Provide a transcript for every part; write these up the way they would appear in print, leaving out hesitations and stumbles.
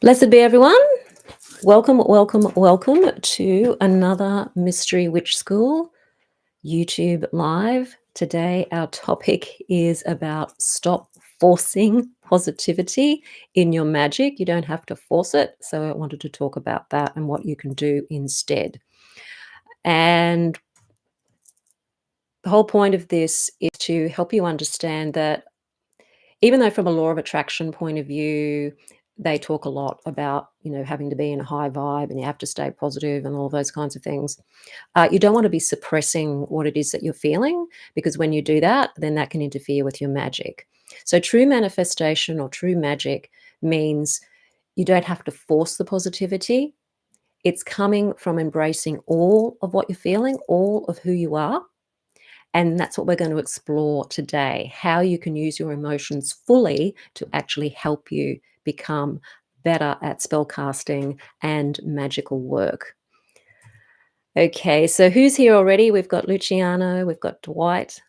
Blessed be everyone. Welcome, welcome, welcome to another Mystery Witch School YouTube live. Today, our topic is about stop forcing positivity in your magic. You don't have to force it. So, I wanted to talk about that and what you can do instead. And the whole point of this is to help you understand that even though from a law of attraction point of view, they talk a lot about, having to be in a high vibe and you have to stay positive and all those kinds of things. You don't want to be suppressing what it is that you're feeling, because when you do that, then that can interfere with your magic. So true manifestation or true magic means you don't have to force the positivity. It's coming from embracing all of what you're feeling, all of who you are. And that's what we're going to explore today, how you can use your emotions fully to actually help you become better at spellcasting and magical work. Okay, so who's here already? We've got Luciano, we've got Dwight.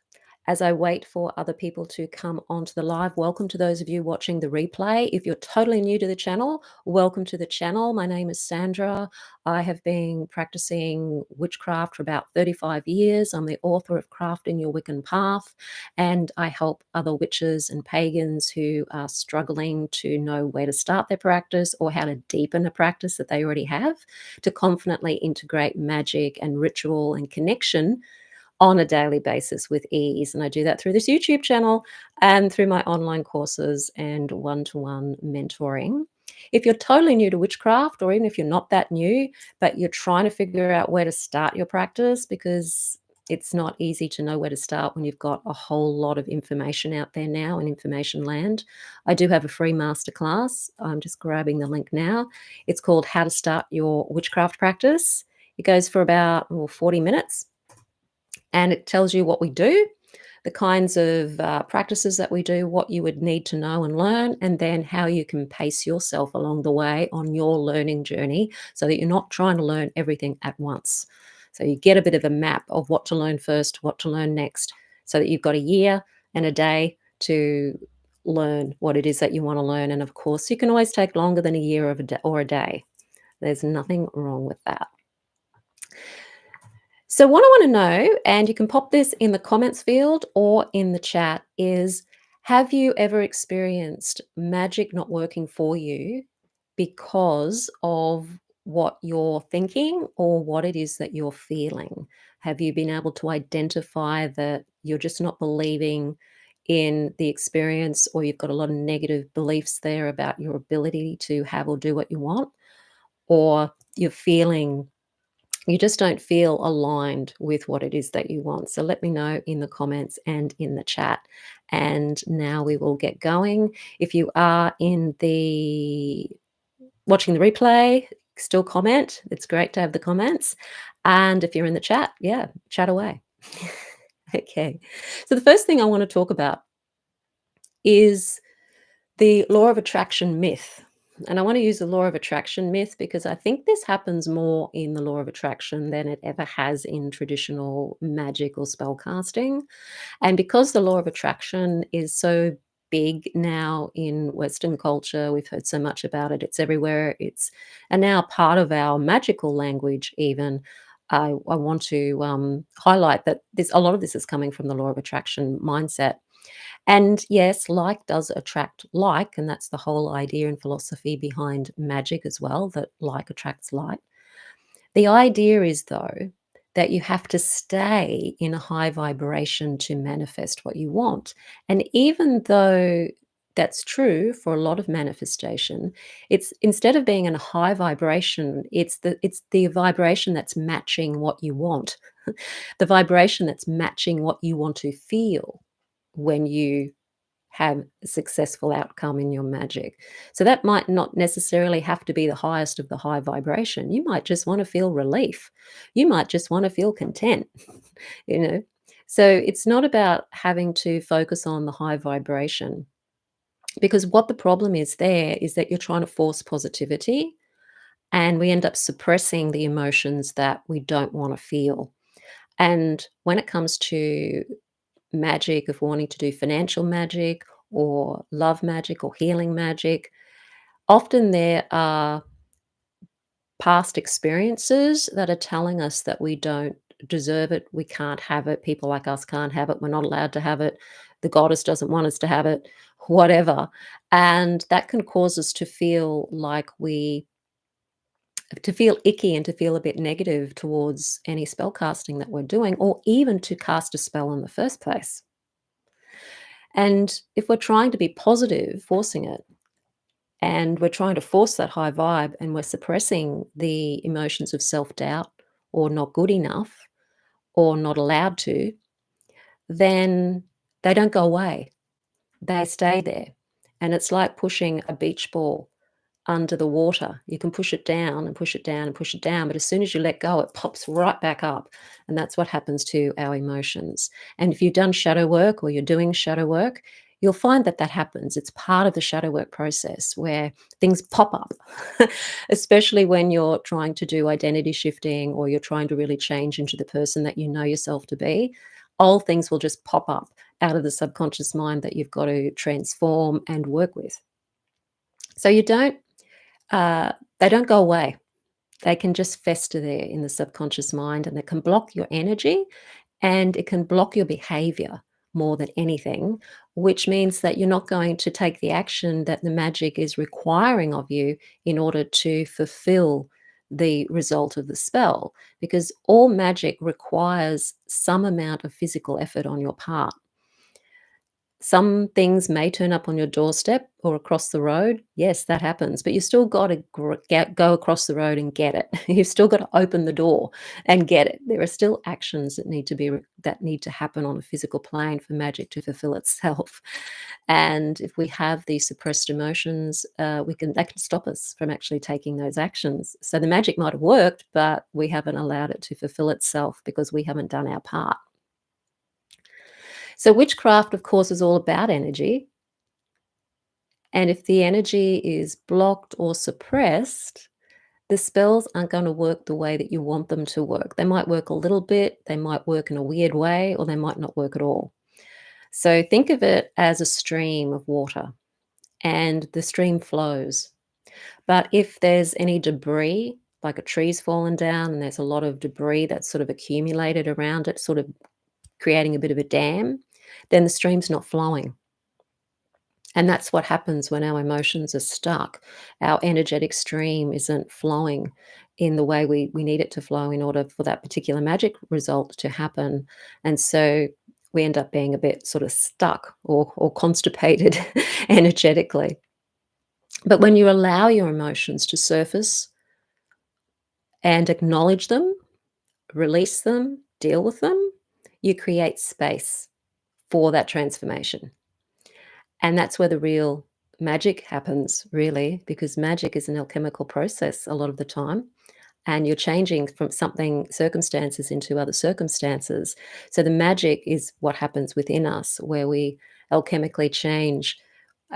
As I wait for other people to come onto the live, welcome to those of you watching the replay. If you're totally new to the channel, welcome to the channel. My name is Sandra. I have been practicing witchcraft for about 35 years. I'm the author of Crafting Your Wiccan Path, and I help other witches and pagans who are struggling to know where to start their practice or how to deepen a practice that they already have, to confidently integrate magic and ritual and connection on a daily basis with ease. And I do that through this YouTube channel and through my online courses and one-to-one mentoring. If you're totally new to witchcraft, or even if you're not that new, but you're trying to figure out where to start your practice, because it's not easy to know where to start when you've got a whole lot of information out there now in information land, I do have a free masterclass. I'm just grabbing the link now. It's called How to Start Your Witchcraft Practice. It goes for about 40 minutes. And it tells you what we do, the kinds of practices that we do, what you would need to know and learn, and then how you can pace yourself along the way on your learning journey so that you're not trying to learn everything at once. So you get a bit of a map of what to learn first, what to learn next, so that you've got a year and a day to learn what it is that you want to learn. And of course, you can always take longer than a year or a day. There's nothing wrong with that. So what I want to know, and you can pop this in the comments field or in the chat, is have you ever experienced magic not working for you because of what you're thinking or what it is that you're feeling? Have you been able to identify that you're just not believing in the experience, or you've got a lot of negative beliefs there about your ability to have or do what you want? Or you're feeling you just don't feel aligned with what it is that you want. So let me know in the comments and in the chat. And now we will get going. If you are watching the replay, still comment. It's great to have the comments. And if you're in the chat, yeah, chat away. Okay. So the first thing I want to talk about is the law of attraction myth. And I want to use the law of attraction myth because I think this happens more in the law of attraction than it ever has in traditional magic or spell casting. And because the law of attraction is so big now in Western culture, we've heard so much about it, it's everywhere, it's and now part of our magical language even. I want to highlight that a lot of this is coming from the law of attraction mindset. And yes, like does attract like, and that's the whole idea and philosophy behind magic as well, that like attracts like. The idea is, though, that you have to stay in a high vibration to manifest what you want. And even though that's true for a lot of manifestation, it's instead of being in a high vibration, it's the vibration that's matching what you want, the vibration that's matching what you want to feel when you have a successful outcome in your magic. So that might not necessarily have to be the highest of the high vibration. You might just want to feel relief. You might just want to feel content, you know. So it's not about having to focus on the high vibration, because what the problem is there is that you're trying to force positivity, and we end up suppressing the emotions that we don't want to feel. And when it comes to magic, of wanting to do financial magic or love magic or healing magic, Often there are past experiences that are telling us that we don't deserve it, we can't have it, people like us can't have it, we're not allowed to have it, the goddess doesn't want us to have it, whatever. And that can cause us to feel like to feel icky and to feel a bit negative towards any spell casting that we're doing, or even to cast a spell in the first place. And if we're trying to be positive, forcing it, and we're trying to force that high vibe and we're suppressing the emotions of self-doubt or not good enough or not allowed to, then they don't go away. They stay there. And it's like pushing a beach ball under the water. You can push it down and push it down and push it down, but as soon as you let go, it pops right back up. And that's what happens to our emotions. And if you've done shadow work or you're doing shadow work, you'll find that that happens. It's part of the shadow work process where things pop up, especially when you're trying to do identity shifting or you're trying to really change into the person that you know yourself to be. Old things will just pop up out of the subconscious mind that you've got to transform and work with. So they don't go away. They can just fester there in the subconscious mind, and it can block your energy and it can block your behavior more than anything, which means that you're not going to take the action that the magic is requiring of you in order to fulfill the result of the spell, because all magic requires some amount of physical effort on your part. Some things may turn up on your doorstep or across the road. Yes, that happens, but you still got to go across the road and get it. You've still got to open the door and get it. There are still actions that need to happen on a physical plane for magic to fulfill itself. And if we have these suppressed emotions, that can stop us from actually taking those actions. So the magic might have worked, but we haven't allowed it to fulfill itself because we haven't done our part. So witchcraft, of course, is all about energy. And if the energy is blocked or suppressed, the spells aren't going to work the way that you want them to work. They might work a little bit, they might work in a weird way, or they might not work at all. So think of it as a stream of water, and the stream flows. But if there's any debris, like a tree's fallen down and there's a lot of debris that's sort of accumulated around it, sort of creating a bit of a dam, then the stream's not flowing. And that's what happens when our emotions are stuck. Our energetic stream isn't flowing in the way we need it to flow in order for that particular magic result to happen. And so we end up being a bit sort of stuck or constipated energetically. But when you allow your emotions to surface and acknowledge them, release them, deal with them, you create space for that transformation. And that's where the real magic happens, really, because magic is an alchemical process a lot of the time. And you're changing from circumstances into other circumstances. So the magic is what happens within us, where we alchemically change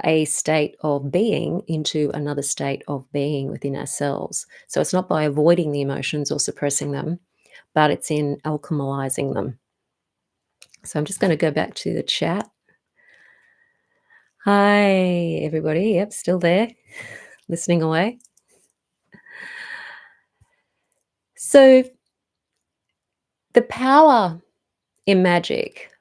a state of being into another state of being within ourselves. So it's not by avoiding the emotions or suppressing them, but it's in alchemizing them. So I'm just going to go back to the chat. Hi, everybody. Yep, still there, listening away. So, the power in magic,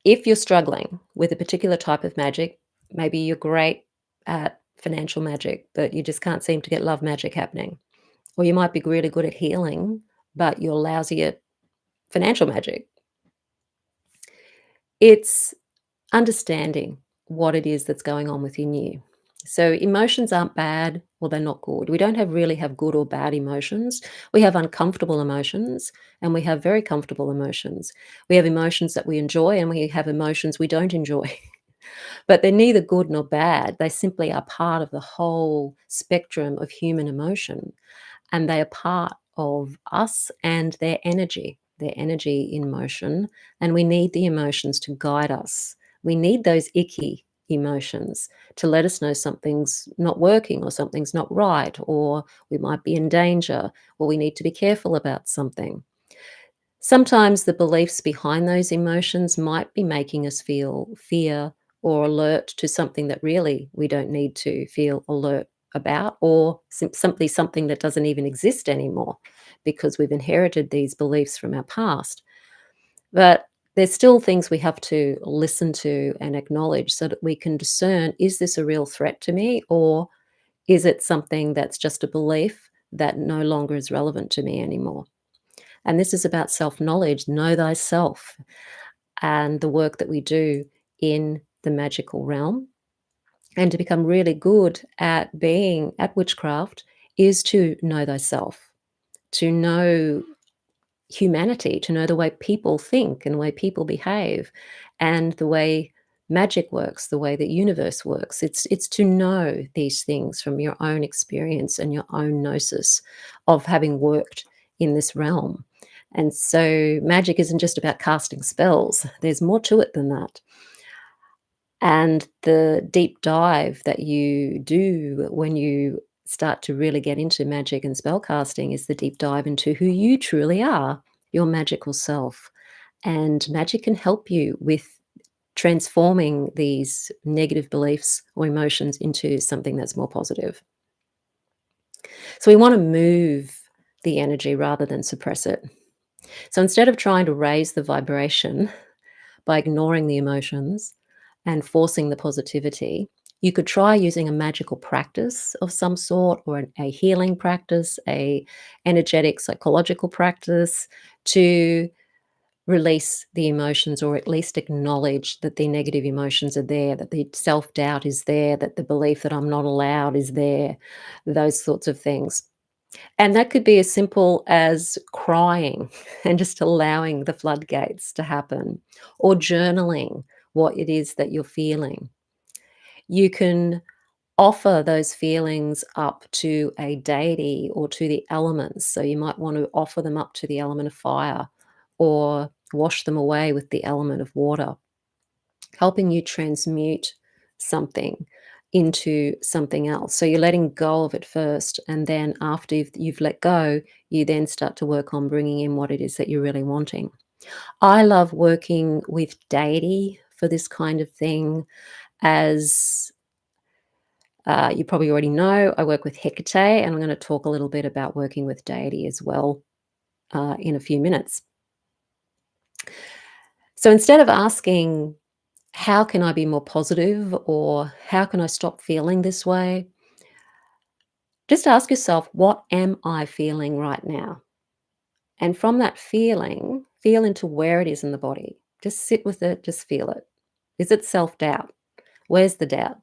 if you're struggling with a particular type of magic, maybe you're great at financial magic, but you just can't seem to get love magic happening. Or you might be really good at healing, but you're lousy at financial magic. It's understanding what it is that's going on within you. So emotions aren't bad or they're not good. We don't really have good or bad emotions. We have uncomfortable emotions and we have very comfortable emotions. We have emotions that we enjoy and we have emotions we don't enjoy. But they're neither good nor bad. They simply are part of the whole spectrum of human emotion, and they are part of us and their energy in motion, and we need the emotions to guide us. We need those icky emotions to let us know something's not working or something's not right, or we might be in danger, or we need to be careful about something. Sometimes the beliefs behind those emotions might be making us feel fear or alert to something that really we don't need to feel alert about, or simply something that doesn't even exist anymore because we've inherited these beliefs from our past. But there's still things we have to listen to and acknowledge so that we can discern, is this a real threat to me, or is it something that's just a belief that no longer is relevant to me anymore? And this is about self knowledge, know thyself, and the work that we do in the magical realm. And to become really good at being at witchcraft is to know thyself, to know humanity, to know the way people think and the way people behave and the way magic works, the way the universe works. It's to know these things from your own experience and your own gnosis of having worked in this realm. And so magic isn't just about casting spells. There's more to it than that. And the deep dive that you do when you start to really get into magic and spellcasting is the deep dive into who you truly are, your magical self. And magic can help you with transforming these negative beliefs or emotions into something that's more positive. So we want to move the energy rather than suppress it. So instead of trying to raise the vibration by ignoring the emotions and forcing the positivity, you could try using a magical practice of some sort, or a healing practice, a energetic psychological practice, to release the emotions, or at least acknowledge that the negative emotions are there, that the self-doubt is there, that the belief that I'm not allowed is there, those sorts of things. And that could be as simple as crying and just allowing the floodgates to happen, or journaling what it is that you're feeling. You can offer those feelings up to a deity or to the elements. So you might want to offer them up to the element of fire, or wash them away with the element of water, helping you transmute something into something else. So you're letting go of it first, and then after you've let go, you then start to work on bringing in what it is that you're really wanting. I love working with deity for this kind of thing. As you probably already know, I work with Hekate, and I'm going to talk a little bit about working with deity as well in a few minutes. So instead of asking, how can I be more positive, or how can I stop feeling this way? Just ask yourself, what am I feeling right now? And from that feeling, feel into where it is in the body. Just sit with it, just feel it. Is it self doubt? Where's the doubt?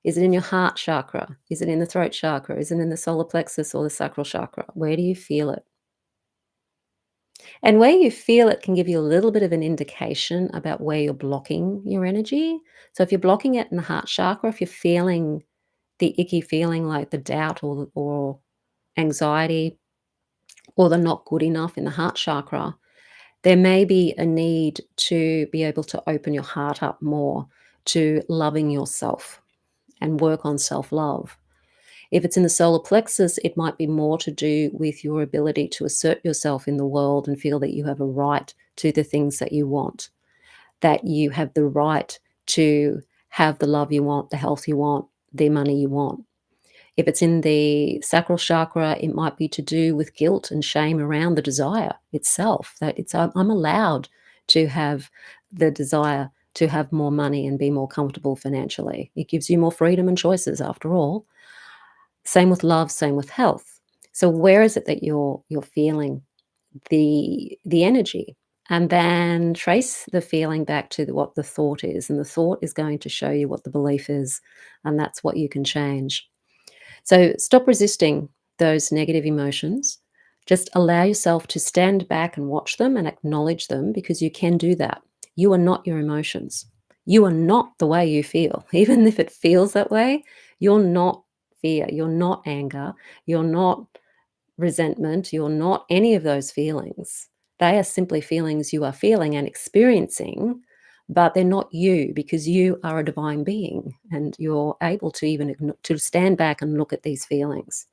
Is it in your heart chakra? Is it in the throat chakra? Is it in the solar plexus or the sacral chakra? Where do you feel it? And where you feel it can give you a little bit of an indication about where you're blocking your energy. So if you're blocking it in the heart chakra, if you're feeling the icky feeling like the doubt, or anxiety, or the not good enough in the heart chakra, there may be a need to be able to open your heart up more to loving yourself and work on self-love. If it's in the solar plexus, it might be more to do with your ability to assert yourself in the world and feel that you have a right to the things that you want, that you have the right to have the love you want, the health you want, the money you want. If it's in the sacral chakra, it might be to do with guilt and shame around the desire itself, that I'm allowed to have the desire to have more money and be more comfortable financially. It gives you more freedom and choices after all. Same with love, same with health. So where is it that you're feeling the energy? And then trace the feeling back to what the thought is, and the thought is going to show you what the belief is, and that's what you can change. So stop resisting those negative emotions. Just allow yourself to stand back and watch them and acknowledge them, because you can do that. You are not your emotions. You are not the way you feel. Even if it feels that way, you're not fear, you're not anger, you're not resentment, you're not any of those feelings. They are simply feelings you are feeling and experiencing, but they're not you, because you are a divine being, and you're able to even to stand back and look at these feelings.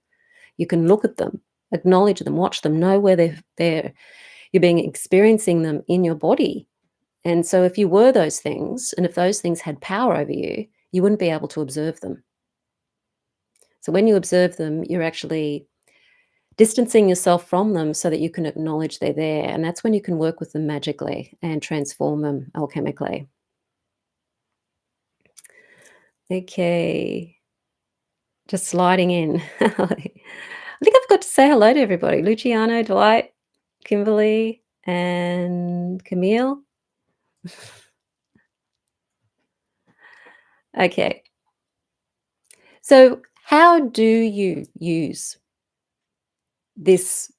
You can look at them, acknowledge them, watch them, know where they're you're being experiencing them in your body. And so if you were those things, and if those things had power over you, you wouldn't be able to observe them. So when you observe them, you're actually distancing yourself from them so that you can acknowledge they're there. And that's when you can work with them magically and transform them alchemically. Okay, just sliding in. I think I forgot to say hello to everybody. Luciano, Dwight, Kimberly, and Camille. Okay, so how do you use this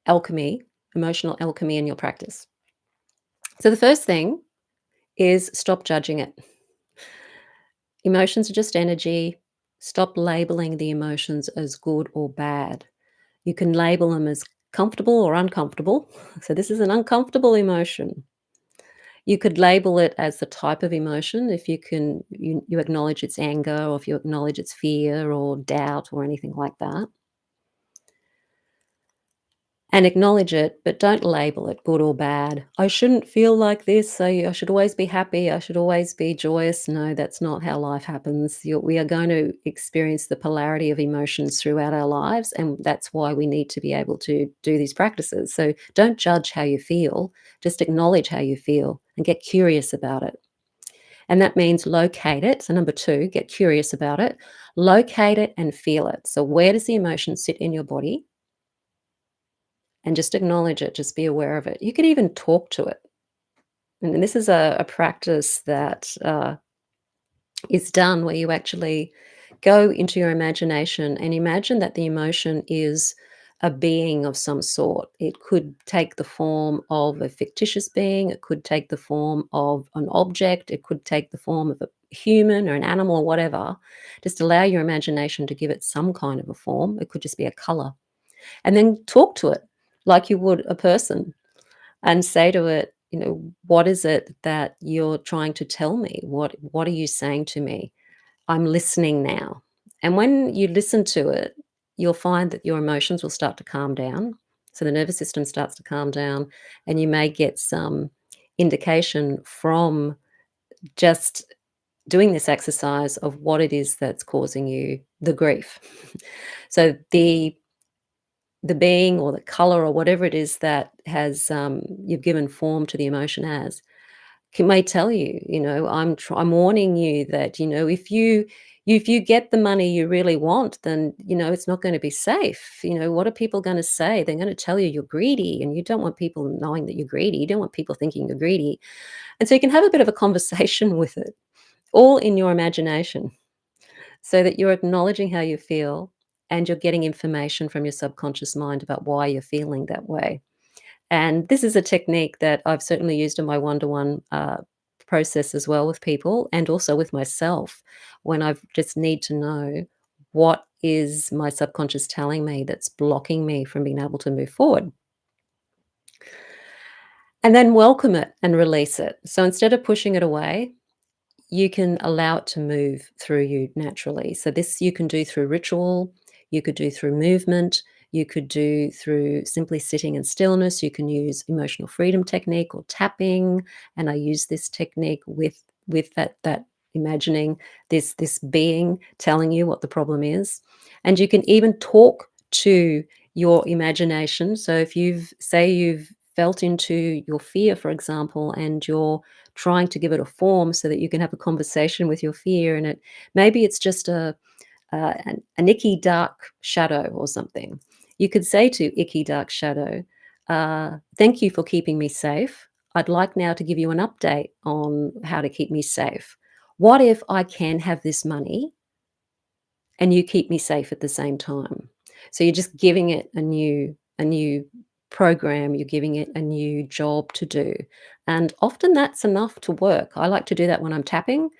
alchemy, emotional alchemy in your practice? So the first thing is stop judging it. Emotions are just energy. Stop labeling the emotions as good or bad. You can label them as comfortable or uncomfortable. So this is an uncomfortable emotion. You could label it as the type of emotion if you acknowledge it's anger, or if you acknowledge it's fear or doubt or anything like that. And acknowledge it, but don't label it good or bad. I shouldn't feel like this, so I should always be happy, I should always be joyous. No, that's not how life happens. We are going to experience the polarity of emotions throughout our lives, and that's why we need to be able to do these practices. So don't judge how you feel, just acknowledge how you feel and get curious about it. And that means locate it. So, number two, get curious about it, locate it and feel it. So, where does the emotion sit in your body? And just acknowledge it, just be aware of it. You could even talk to it. And this is a practice that is done where you actually go into your imagination and imagine that the emotion is a being of some sort. It could take the form of a fictitious being, it could take the form of an object, it could take the form of a human or an animal or whatever. Just allow your imagination to give it some kind of a form. It could just be a color. And then talk to it like you would a person and say to it, what is it that you're trying to tell me? What are you saying to me? I'm listening now. And when you listen to it, you'll find that your emotions will start to calm down. So the nervous system starts to calm down, and you may get some indication from just doing this exercise of what it is that's causing you the grief. So the being or the color or whatever it is that has you've given form to the emotion as may tell you, I'm warning you that, if you get the money you really want, then it's not going to be safe. What are people going to say? They're going to tell you you're greedy, and you don't want people knowing that you're greedy. You don't want people thinking you're greedy. And so you can have a bit of a conversation with it, all in your imagination, so that you're acknowledging how you feel, and you're getting information from your subconscious mind about why you're feeling that way. And this is a technique that I've certainly used in my one-to-one process as well with people, and also with myself, when I just need to know what is my subconscious telling me that's blocking me from being able to move forward. And then welcome it and release it. So instead of pushing it away, you can allow it to move through you naturally. So this you can do through ritual, you could do through movement, you could do through simply sitting in stillness. You can use emotional freedom technique or tapping, and I use this technique with that imagining this being telling you what the problem is. And you can even talk to your imagination. So if you've felt into your fear, for example, and you're trying to give it a form so that you can have a conversation with your fear, and maybe it's just an icky dark shadow or something. You could say to icky dark shadow, thank you for keeping me safe. I'd like now to give you an update on how to keep me safe. What if I can have this money and you keep me safe at the same time? So you're just giving it a new program, you're giving it a new job to do. And often that's enough to work. I like to do that when I'm tapping,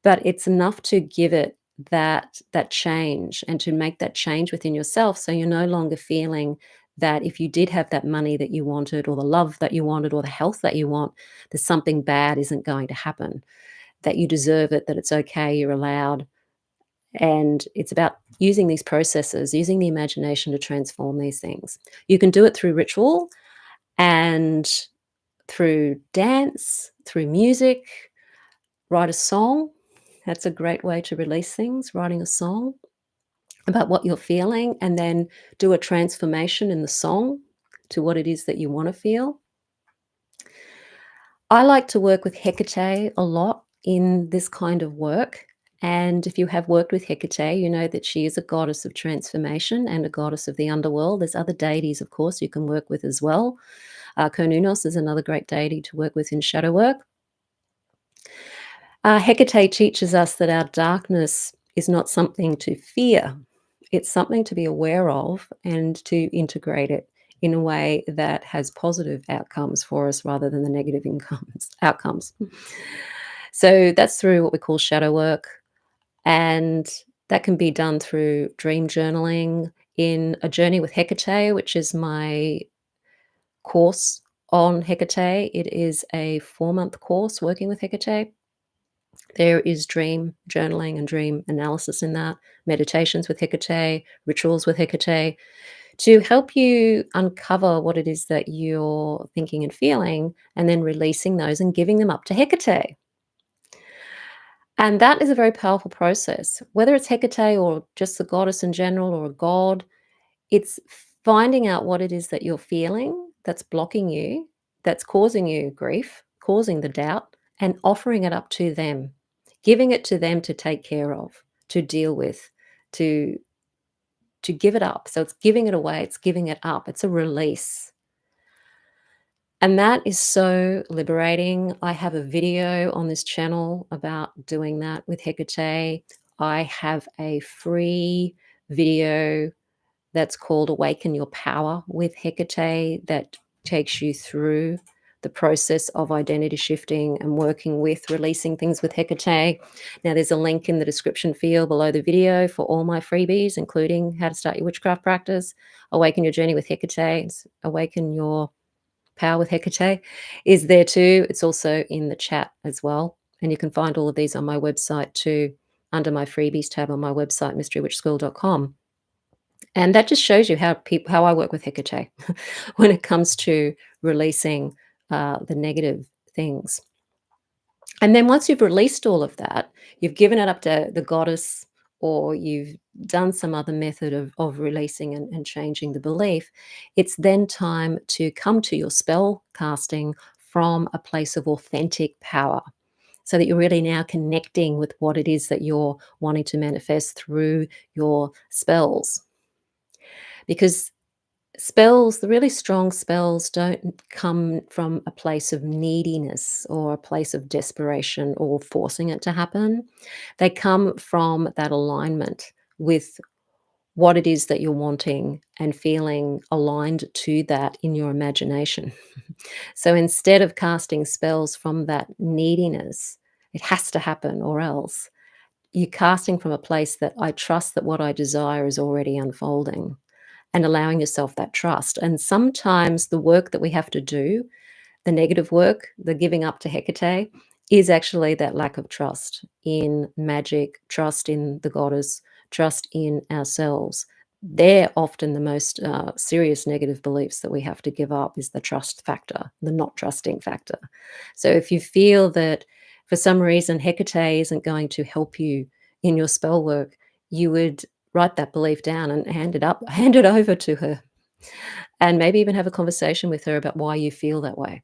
but it's enough to give it that change, and to make that change within yourself, so you're no longer feeling that if you did have that money that you wanted, or the love that you wanted, or the health that you want, that something bad isn't going to happen, that you deserve it, that it's okay, you're allowed. And it's about using these processes, using the imagination to transform these things. You can do it through ritual and through dance, through music, write a song. That's a great way to release things, writing a song. about what you're feeling, and then do a transformation in the song to what it is that you want to feel. I like to work with Hekate a lot in this kind of work. And if you have worked with Hekate, you know that she is a goddess of transformation and a goddess of the underworld. There's other deities, of course, you can work with as well. Konunos is another great deity to work with in shadow work. Hekate teaches us that our darkness is not something to fear. It's something to be aware of and to integrate it in a way that has positive outcomes for us rather than the negative outcomes. So that's through what we call shadow work. And that can be done through dream journaling, in a journey with Hekate, which is my course on Hekate. It is a 4-month course working with Hekate. There is dream journaling and dream analysis in that, meditations with Hekate, rituals with Hekate, to help you uncover what it is that you're thinking and feeling, and then releasing those and giving them up to Hekate. And that is a very powerful process. Whether it's Hekate or just the goddess in general or a god, it's finding out what it is that you're feeling that's blocking you, that's causing you grief, causing the doubt, and offering it up to them, giving it to them to take care of, to deal with, to give it up. So it's giving it away, it's giving it up. It's a release. And that is so liberating. I have a video on this channel about doing that with Hekate. I have a free video that's called Awaken Your Power with Hekate that takes you through the process of identity shifting and working with releasing things with Hekate. Now, there's a link in the description field below the video for all my freebies, including how to start your witchcraft practice, Awaken Your Journey with Hekate, Awaken Your Power with Hekate is there too. It's also in the chat as well. And you can find all of these on my website too, under my freebies tab on my website, mysterywitchschool.com. And that just shows you how I work with Hekate when it comes to releasing the negative things. And then once you've released all of that, you've given it up to the goddess, or you've done some other method of releasing and changing the belief, it's then time to come to your spell casting from a place of authentic power, so that you're really now connecting with what it is that you're wanting to manifest through your spells. Because spells, the really strong spells, don't come from a place of neediness or a place of desperation or forcing it to happen. They come from that alignment with what it is that you're wanting and feeling aligned to that in your imagination. So instead of casting spells from that neediness, it has to happen or else, you're casting from a place that I trust that what I desire is already unfolding, and allowing yourself that trust. And sometimes the work that we have to do, the negative work, the giving up to Hekate, is actually that lack of trust in magic, trust in the goddess, trust in ourselves. They're often the most serious negative beliefs that we have to give up, is the trust factor, the not trusting factor. So if you feel that for some reason Hekate isn't going to help you in your spell work, you would write that belief down and hand it over to her, and maybe even have a conversation with her about why you feel that way.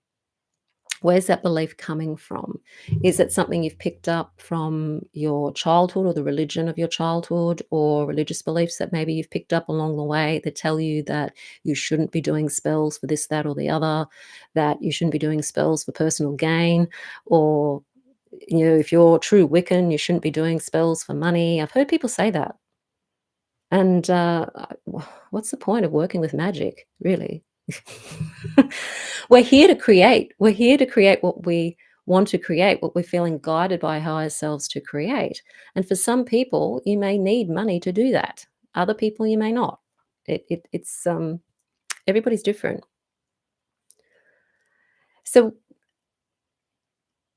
Where's that belief coming from? Is it something you've picked up from your childhood or the religion of your childhood, or religious beliefs that maybe you've picked up along the way that tell you that you shouldn't be doing spells for this, that, or the other, that you shouldn't be doing spells for personal gain, or if you're true Wiccan, you shouldn't be doing spells for money. I've heard people say that. And what's the point of working with magic, really? We're here to create. We're here to create what we want to create, what we're feeling guided by higher selves to create. And for some people, you may need money to do that. Other people, you may not. It's everybody's different. So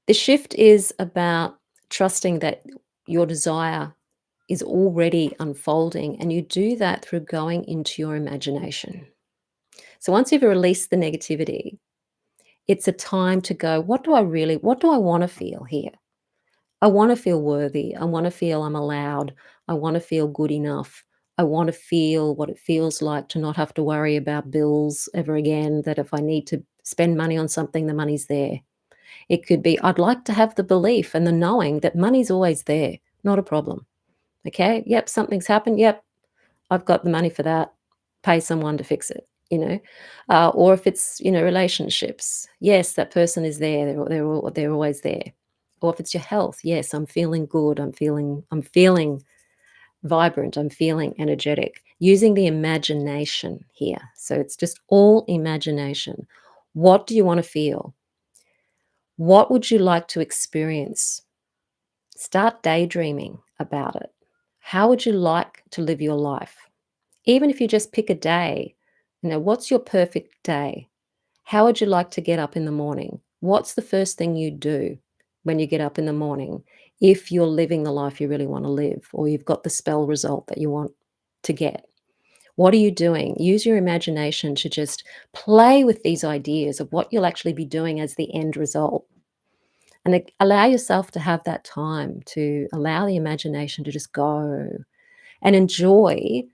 the shift is about trusting that your desire is already unfolding, and you do that through going into your imagination. So once you've released the negativity, it's a time to go, what do I want to feel here? I want to feel worthy. I want to feel I'm allowed. I want to feel good enough. I want to feel what it feels like to not have to worry about bills ever again, that if I need to spend money on something, the money's there. It could be, I'd like to have the belief and the knowing that money's always there, not a problem. Okay, yep, something's happened. Yep, I've got the money for that. Pay someone to fix it, or if it's, relationships, yes, that person is there. They're always there. Or if it's your health, yes, I'm feeling good. I'm feeling vibrant. I'm feeling energetic. Using the imagination here. So it's just all imagination. What do you want to feel? What would you like to experience? Start daydreaming about it. How would you like to live your life? Even if you just pick a day, what's your perfect day? How would you like to get up in the morning? What's the first thing you do when you get up in the morning if you're living the life you really want to live, or you've got the spell result that you want to get? What are you doing? Use your imagination to just play with these ideas of what you'll actually be doing as the end result. And allow yourself to have that time to allow the imagination to just go and enjoy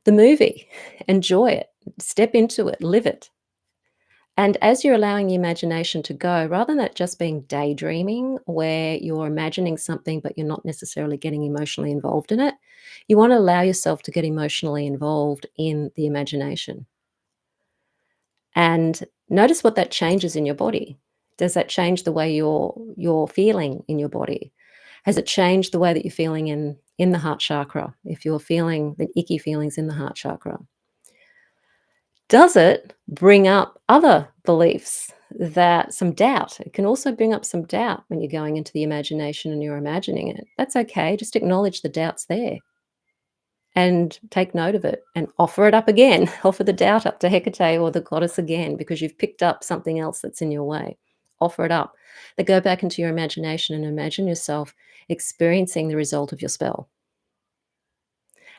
the movie. Enjoy it, step into it, live it. And as you're allowing the imagination to go, rather than it just being daydreaming where you're imagining something but you're not necessarily getting emotionally involved in it, you want to allow yourself to get emotionally involved in the imagination. And notice what that changes in your body. Does that change the way you're feeling in your body? Has it changed the way that you're feeling in the heart chakra? If you're feeling the icky feelings in the heart chakra, does it bring up other beliefs, that some doubt? It can also bring up some doubt when you're going into the imagination and you're imagining it. That's okay. Just acknowledge the doubt's there and take note of it and offer it up again. Offer the doubt up to Hekate or the goddess again, because you've picked up something else that's in your way. Offer it up. Then go back into your imagination and imagine yourself experiencing the result of your spell.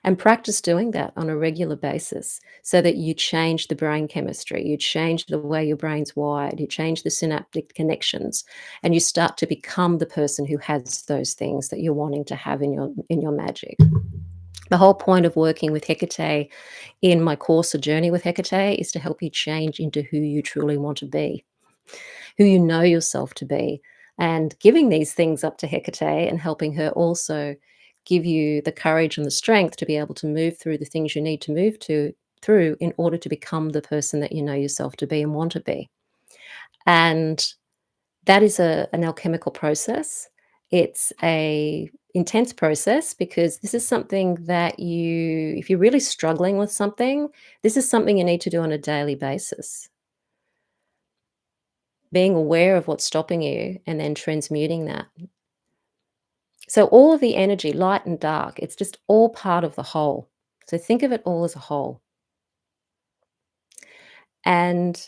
And practice doing that on a regular basis so that you change the brain chemistry, you change the way your brain's wired, you change the synaptic connections, and you start to become the person who has those things that you're wanting to have in your magic. The whole point of working with Hekate in my course, A Journey with Hekate, is to help you change into who you truly want to be, who you know yourself to be, and giving these things up to Hekate and helping her also give you the courage and the strength to be able to move through the things you need to through in order to become the person that you know yourself to be and want to be. And that is an alchemical process. It's a intense process because this is something that if you're really struggling with something, this is something you need to do on a daily basis. Being aware of what's stopping you and then transmuting that. So all of the energy, light and dark, it's just all part of the whole. So think of it all as a whole. And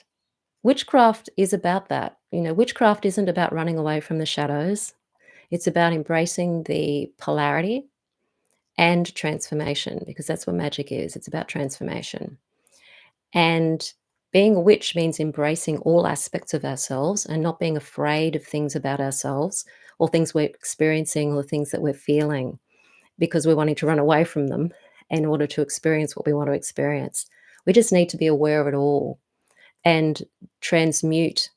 witchcraft is about that. Witchcraft isn't about running away from the shadows. It's about embracing the polarity and transformation, because that's what magic is. It's about transformation. And being a witch means embracing all aspects of ourselves and not being afraid of things about ourselves or things we're experiencing or things that we're feeling because we're wanting to run away from them in order to experience what we want to experience. We just need to be aware of it all and transmute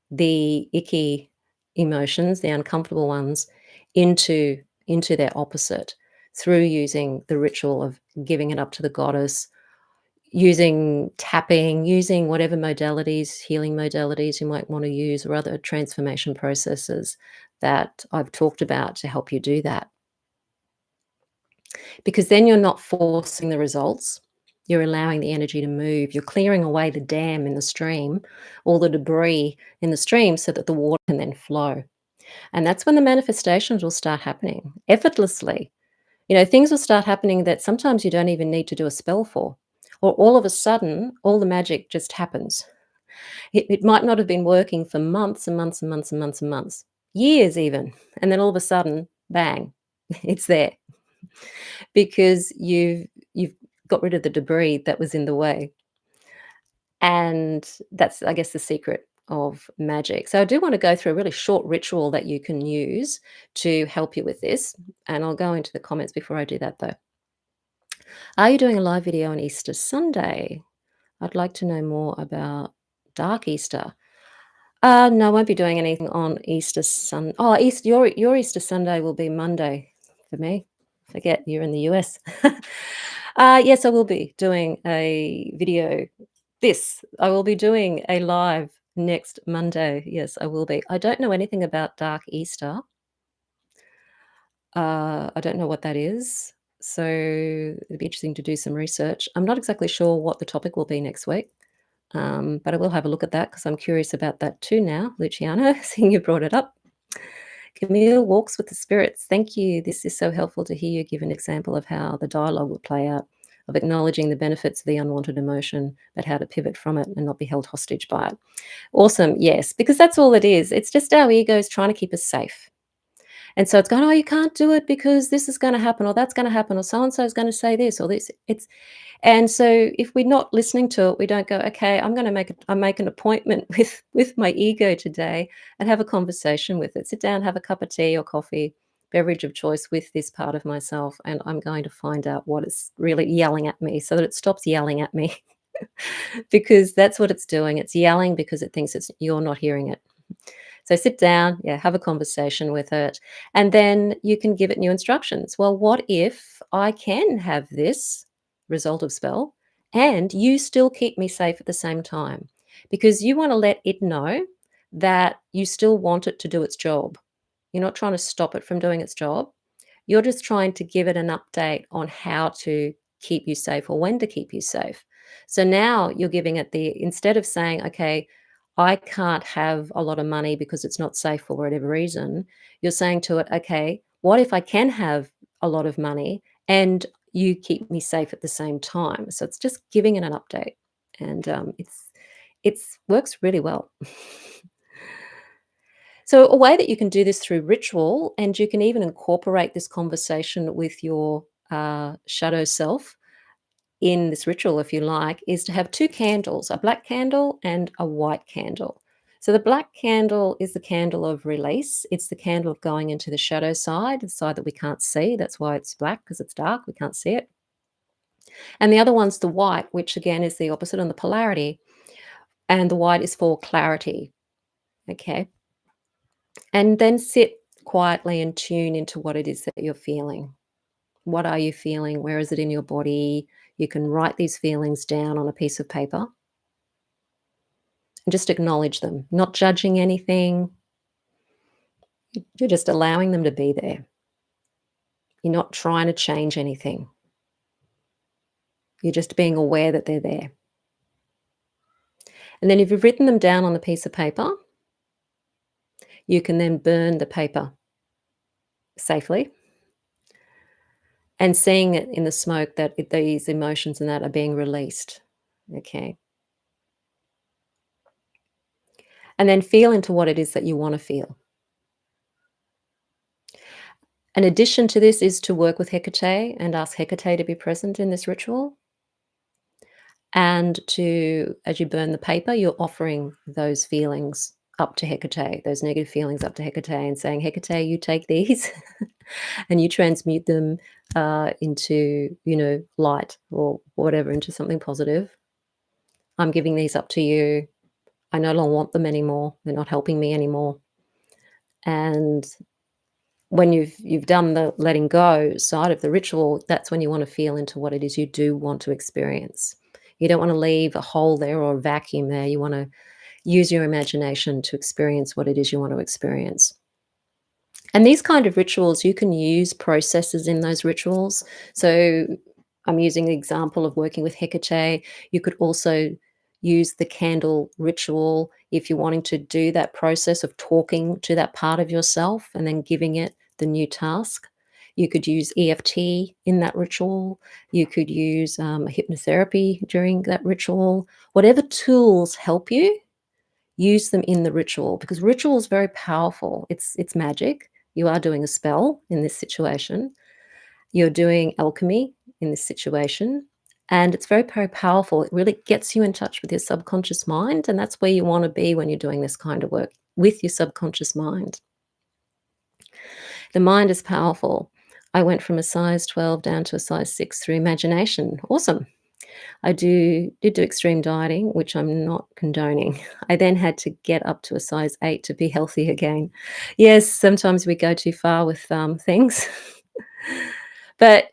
the icky emotions, the uncomfortable ones, into their opposite through using the ritual of giving it up to the goddess, using tapping, using whatever modalities, healing modalities you might want to use, or other transformation processes that I've talked about to help you do that. Because then you're not forcing the results. You're allowing the energy to move. You're clearing away the dam in the stream, all the debris in the stream, so that the water can then flow. And that's when the manifestations will start happening effortlessly. Things will start happening that sometimes you don't even need to do a spell for. Or all of a sudden, all the magic just happens. It might not have been working for months and months and months and months and months, years even. And then all of a sudden, bang, it's there, because you've got rid of the debris that was in the way. And that's, I guess, the secret of magic. So I do want to go through a really short ritual that you can use to help you with this. And I'll go into the comments before I do that, though. Are you doing a live video on Easter Sunday? I'd like to know more about Dark Easter. No, I won't be doing anything on Easter Sun. Oh, your Easter Sunday will be Monday for me. Forget you're in the US. Yes, I will be doing a video. I will be doing a live next Monday. Yes, I will be. I don't know anything about Dark Easter. I don't know what that is. So it'd be interesting to do some research. I'm not exactly sure what the topic will be next week. But I will have a look at that because I'm curious about that too now, Luciano, seeing you brought it up. Camille walks with the spirits. Thank you. This is so helpful to hear you give an example of how the dialogue would play out, of acknowledging the benefits of the unwanted emotion, but how to pivot from it and not be held hostage by it. Awesome. Yes, because that's all it is. It's just our egos trying to keep us safe. And so it's going, oh, you can't do it because this is going to happen, or that's going to happen, or so and so is going to say this, or this. And so if we're not listening to it, we don't go, okay, I make an appointment with my ego today and have a conversation with it. Sit down, have a cup of tea or coffee, beverage of choice with this part of myself, and I'm going to find out what is really yelling at me so that it stops yelling at me. Because that's what it's doing. It's yelling because it thinks you're not hearing it. So sit down, yeah, have a conversation with it, and then you can give it new instructions. Well, what if I can have this result of spell and you still keep me safe at the same time? Because you want to let it know that you still want it to do its job. You're not trying to stop it from doing its job. You're just trying to give it an update on how to keep you safe or when to keep you safe. So now you're giving it instead of saying, okay, I can't have a lot of money because it's not safe for whatever reason, you're saying to it, okay, what if I can have a lot of money and you keep me safe at the same time? So it's just giving it an update, and it's works really well. So a way that you can do this through ritual, and you can even incorporate this conversation with your shadow self in this ritual, if you like, is to have two candles, a black candle and a white candle. So the black candle is the candle of release. It's the candle of going into the shadow side, the side that we can't see. That's why it's black, because it's dark. We can't see it. And the other one's the white, which again is the opposite on the polarity. And the white is for clarity. Okay. And then sit quietly and tune into what it is that you're feeling. What are you feeling? Where is it in your body? You can write these feelings down on a piece of paper and just acknowledge them, not judging anything. You're just allowing them to be there. You're not trying to change anything. You're just being aware that they're there. And then if you've written them down on the piece of paper, you can then burn the paper safely and seeing it in the smoke that these emotions and that are being released. Okay. And then feel into what it is that you want to feel. An addition to this is to work with Hekate and ask Hekate to be present in this ritual. And as you burn the paper, you're offering those feelings up to Hekate, those negative feelings up to Hekate, and saying, Hekate, you take these and you transmute them into, light or whatever, into something positive. I'm giving these up to you. I no longer want them anymore. They're not helping me anymore. And when you've done the letting go side of the ritual, that's when you want to feel into what it is you do want to experience. You don't want to leave a hole there or a vacuum there. You want to use your imagination to experience what it is you want to experience. And these kind of rituals, you can use processes in those rituals. So I'm using the example of working with Hekate. You could also use the candle ritual if you're wanting to do that process of talking to that part of yourself and then giving it the new task. You could use EFT in that ritual. You could use hypnotherapy during that ritual. Whatever tools help you, use them in the ritual, because ritual is very powerful. It's magic. You are doing a spell in this situation. You're doing alchemy in this situation. And it's very, very powerful. It really gets you in touch with your subconscious mind. And that's where you want to be when you're doing this kind of work, with your subconscious mind. The mind is powerful. I went from a size 12 down to a size 6 through imagination. Awesome. I did do extreme dieting, which I'm not condoning. I then had to get up to a size 8 to be healthy again. Yes, sometimes we go too far with, things. But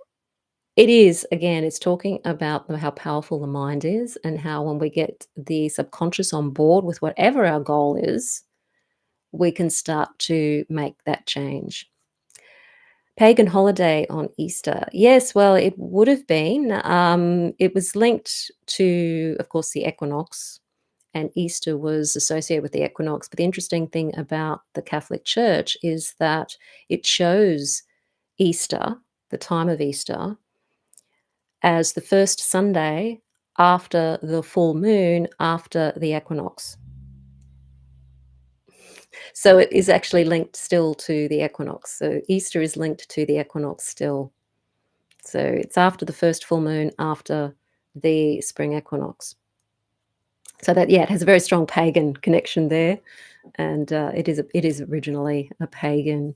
it is, again, it's talking about how powerful the mind is and how when we get the subconscious on board with whatever our goal is, we can start to make that change. Pagan holiday on Easter. Yes, well, it would have been. It was linked to, of course, the equinox, and Easter was associated with the equinox. But the interesting thing about the Catholic Church is that it chose Easter, the time of Easter, as the first Sunday after the full moon, after the equinox. So it is actually linked still to the equinox. So Easter is linked to the equinox still. So it's after the first full moon, after the spring equinox. So that, yeah, it has a very strong pagan connection there, and it is originally a pagan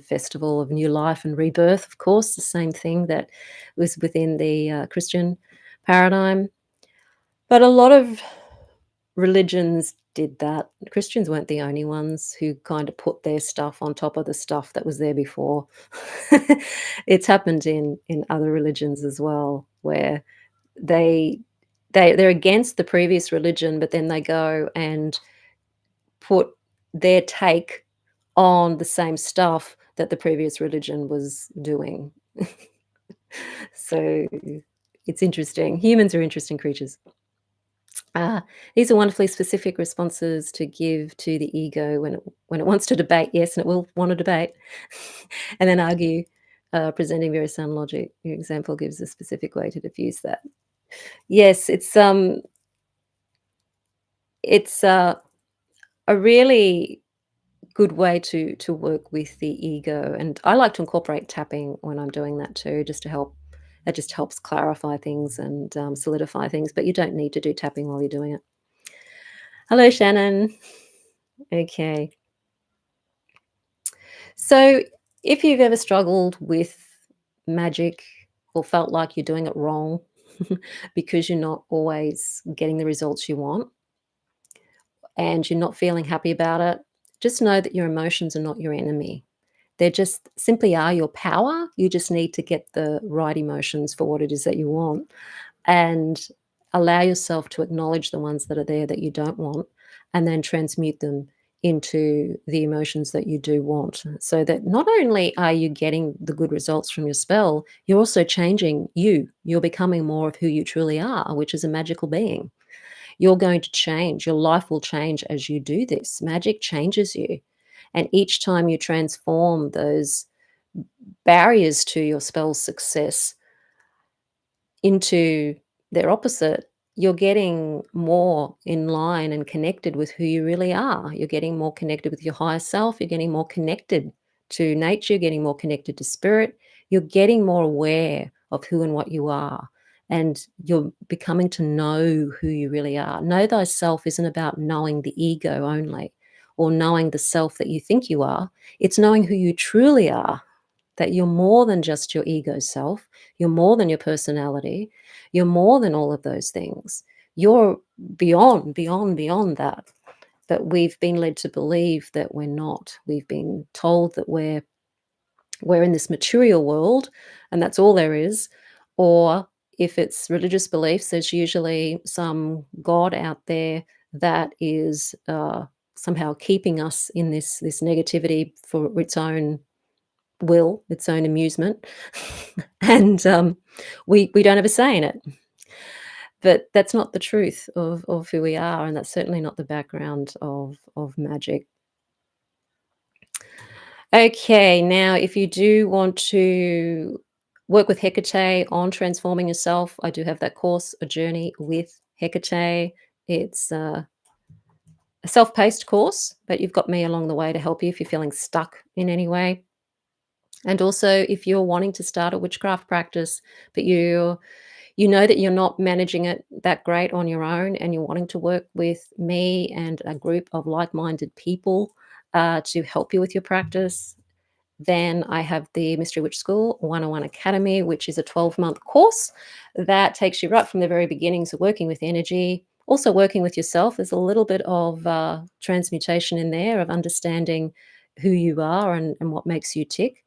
festival of new life and rebirth. Of course, the same thing that was within the Christian paradigm, but a lot of religions did that. Christians weren't the only ones who kind of put their stuff on top of the stuff that was there before. It's happened in other religions as well, where they they're against the previous religion, but then they go and put their take on the same stuff that the previous religion was doing. So it's interesting. Humans are interesting creatures. These are wonderfully specific responses to give to the ego when it wants to debate, yes, and it will want to debate, and then argue, presenting very sound logic. Your example gives a specific way to diffuse that. Yes, it's a really good way to work with the ego, and I like to incorporate tapping when I'm doing that too, just to help. That just helps clarify things and solidify things, but you don't need to do tapping while you're doing it. Hello, Shannon. Okay. So, if you've ever struggled with magic or felt like you're doing it wrong because you're not always getting the results you want and you're not feeling happy about it, just know that your emotions are not your enemy. They just simply are your power. You just need to get the right emotions for what it is that you want, and allow yourself to acknowledge the ones that are there that you don't want, and then transmute them into the emotions that you do want. So that not only are you getting the good results from your spell, you're also changing you. You're becoming more of who you truly are, which is a magical being. You're going to change. Your life will change as you do this. Magic changes you. And each time you transform those barriers to your spell's success into their opposite, you're getting more in line and connected with who you really are. You're getting more connected with your higher self. You're getting more connected to nature, getting more connected to spirit. You're getting more aware of who and what you are. And you're becoming to know who you really are. Know thyself isn't about knowing the ego only or knowing the self that you think you are. It's knowing who you truly are, that you're more than just your ego self. You're more than your personality. You're more than all of those things. You're beyond, beyond, beyond that. But we've been led to believe that we're not. We've been told that we're in this material world and that's all there is. Or if it's religious beliefs, there's usually some god out there that is somehow keeping us in this negativity for its own will, its own amusement, and we don't have a say in it. But that's not the truth of who we are, and that's certainly not the background of magic. Okay, now if you do want to work with Hekate on transforming yourself, I do have that course, A Journey with Hekate. It's a self-paced course, but you've got me along the way to help you if you're feeling stuck in any way. And also, if you're wanting to start a witchcraft practice, but you know that you're not managing it that great on your own, and you're wanting to work with me and a group of like-minded people to help you with your practice, Then I have the Mystery Witch School 101 Academy, which is a 12-month course that takes you right from the very beginnings of working with energy, also working with yourself. There's a little bit of transmutation in there, of understanding who you are and what makes you tick,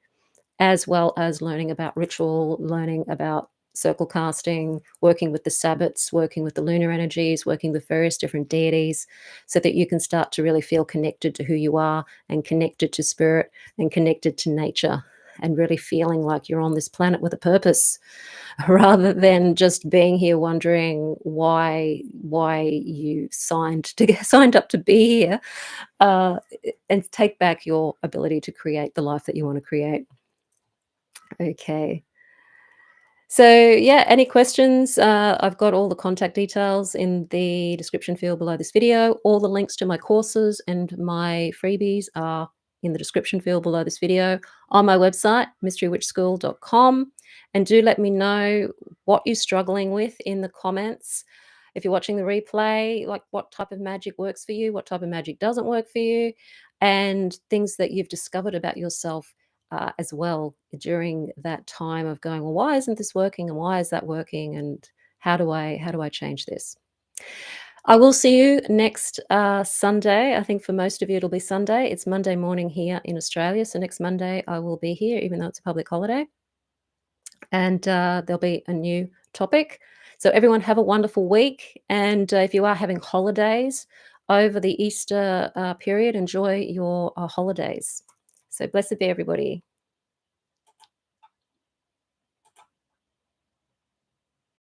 as well as learning about ritual, learning about circle casting, working with the sabbats, working with the lunar energies, working with various different deities, so that you can start to really feel connected to who you are and connected to spirit and connected to nature, and really feeling like you're on this planet with a purpose, rather than just being here wondering why you signed up to be here, uh, and take back your ability to create the life that you want to create. Okay. So, yeah, any questions? I've got all the contact details in the description field below this video. All the links to my courses and my freebies are in the description field below this video on my website, mysterywitchschool.com. And do let me know what you're struggling with in the comments. If you're watching the replay, like what type of magic works for you, what type of magic doesn't work for you, and things that you've discovered about yourself as well during that time of going, well, why isn't this working and why is that working, and how do I change this? I will see you next Sunday. I think for most of you it'll be Sunday. It's Monday morning here in Australia, so next Monday I will be here, even though it's a public holiday, and there'll be a new topic. So everyone have a wonderful week, and if you are having holidays over the Easter period, enjoy your holidays. So blessed be everybody.